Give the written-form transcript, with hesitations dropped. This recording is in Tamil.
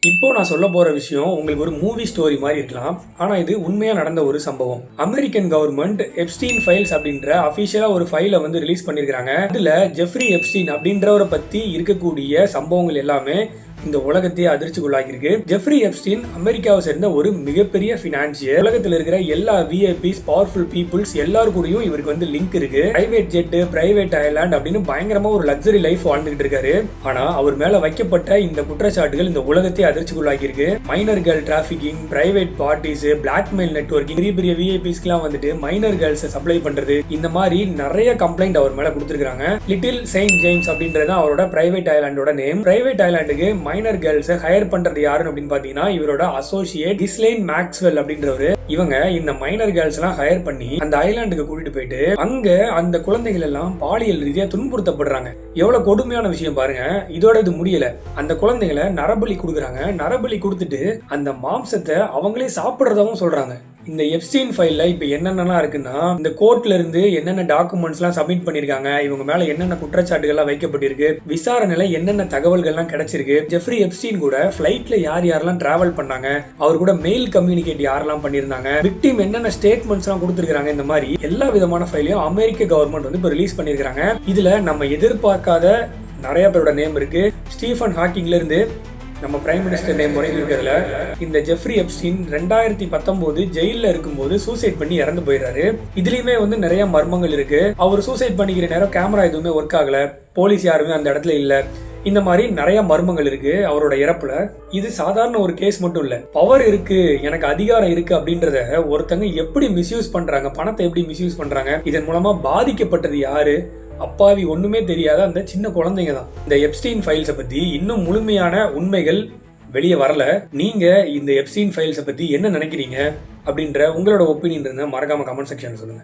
இப்போ நான் சொல்ல போற விஷயம் உங்களுக்கு ஒரு மூவி ஸ்டோரி மாதிரி இருக்கலாம். ஆனா இது உண்மையா நடந்த ஒரு சம்பவம். அமெரிக்கன் கவர்மெண்ட் எப்ஸ்டீன் ஃபைல்ஸ் அப்படின்ற அபிஷியலா ஒரு ஃபைலை வந்து ரிலீஸ் பண்ணிருக்காங்க. அதுல ஜெஃப்ரி எப்ஸ்டீன் அப்படின்றவரை பத்தி இருக்கக்கூடிய சம்பவங்கள் எல்லாமே இந்த உலகத்தையே அதிர்ச்சிக்குள்ளாகிருக்கு. ஜெஃப்ரி எப்ஸ்டீன் அமெரிக்காவை சேர்ந்த ஒரு மிகப்பெரிய பினான்சியர். உலகத்தில் இருக்கிற எல்லா விஐபிஸ், பவர்ஃபுல் பீப்புள்ஸ் எல்லாரும் கூடயும் இவருக்கு வந்து லிங்க் இருக்கு. பிரைவேட் ஜெட், பிரைவேட் ஐலாண்ட் அப்படின்னு பயங்கரமா ஒரு லக்ஸரி லைஃப் வாழ்ந்துகிட்டு இருக்காரு. ஆனா அவர் மேல வைக்கப்பட்ட இந்த குற்றச்சாட்டுகள் இந்த உலகத்தையே அதிர்ச்சிக்குள்ளாகிருக்கு. Minor girl trafficking, private parties, blackmail networking, பெரிய பெரிய விஐபிஸ்க்குலாம் வந்துட்டு மைனர் கேர்ள்ஸ் சப்ளை பண்றது, இந்த மாதிரி நிறைய கம்ப்ளைண்ட் அவர் மேல கொடுத்திருக்காங்க. லிட்டில் செயின்ட் ஜேம்ஸ் அப்படின்றது அவரோட பிரைவேட் ஐலாண்டோட நேம். பிரைவேட் ஐலாண்டுக்கு மைனர் கேர்ள்ஸை ஹையர் பண்றது யாருன்னு அப்படின்னு பாத்தீங்கன்னா இவரோட அசோசியேட் கிஸ்லைன் மேக்ஸ்வெல் அப்படின்றவரு. இவங்க இந்த மைனர் கேர்ள்ஸ் எல்லாம் ஹையர் பண்ணி அந்த ஐலாண்டுக்கு கூட்டிட்டு போயிட்டு அங்க அந்த குழந்தைகள் எல்லாம் பாலியல் ரீதியா துன்புறுத்தப்படுறாங்க. எவ்வளவு கொடுமையான விஷயம் பாருங்க. இதோட இது முடியல, அந்த குழந்தைகளை நரபலி கொடுக்குறாங்க. நரபலி கொடுத்துட்டு அந்த மாம்சத்தை அவங்களே சாப்பிடுறதாவும் சொல்றாங்க. இந்த எப்ஸ்டீன் ஃபைல்ல இப்ப என்னென்னலாம் இருக்குன்னா, இந்த கோர்ட்ல இருந்து என்னென்ன டாக்குமெண்ட்ஸ் எல்லாம் சப்மிட் பண்ணிருக்காங்க, இவங்க மேல என்னென்ன குற்றச்சாட்டுகள் வைக்கப்பட்டிருக்கு, விசாரணையில என்னென்ன தகவல்கள்லாம் கிடைச்சிருக்கு, ஜெஃப்ரி எப்ஸ்டீன் கூட ஃபிளைட்ல யார் யாரெல்லாம் டிராவல் பண்ணாங்க, அவர் கூட மெயில் கம்யூனிகேட் யாரெல்லாம் பண்ணிருந்தாங்க, விக்டிம் என்னென்ன ஸ்டேட்மெண்ட்ஸ் எல்லாம் கொடுத்திருக்காங்க, இந்த மாதிரி எல்லா விதமான ஃபைலையும் அமெரிக்க கவர்மெண்ட் வந்து இப்ப ரிலீஸ் பண்ணிருக்காங்க. இதுல நம்ம எதிர்பார்க்காத நிறைய பேரோட நேம் இருக்கு. ஸ்டீஃபன் ஹாக்கிங்ல இருந்து நம்ம பிரைம் மினிஸ்டர் நேம் வரைக்கும் இருக்கிறதுல இந்த ஜெஃப்ரி எப்ஸ்டீன் 2019 ஜெயில இருக்கும்போது சூசைட் பண்ணி இறந்து போயிடுறாரு. இதுலயுமே வந்து நிறைய மர்மங்கள் இருக்கு. அவர் சூசைட் பண்ணிக்கிற நேரம் கேமரா எதுவுமே ஒர்க் ஆகல, போலீஸ் யாருமே அந்த இடத்துல இல்ல, இந்த மாதிரி நிறைய மர்மங்கள் இருக்கு அவரோட இறப்புல. இது சாதாரண ஒரு கேஸ் மட்டும் இல்ல, பவர் இருக்கு, எனக்கு அதிகாரம் இருக்கு அப்படின்றத ஒருத்தங்க எப்படி மிஸ்யூஸ் பண்றாங்க, பணத்தை எப்படி மிஸ்யூஸ் பண்றாங்க, இதன் மூலமா பாதிக்கப்பட்டது யாரு, அப்பாவி ஒண்ணுமே தெரியாத அந்த சின்ன குழந்தைங்க தான். இந்த எப்ஸ்டீன் ஃபைல்ஸை பத்தி இன்னும் முழுமையான உண்மைகள் வெளியே வரல. நீங்க இந்த எப்ஸ்டீன் ஃபைல்ஸை பத்தி என்ன நினைக்கிறீங்க அப்படின்ற உங்களோட ஒப்பீனியன் இருந்தா மறக்காம கமெண்ட் செக்ஷன் சொல்லுங்க.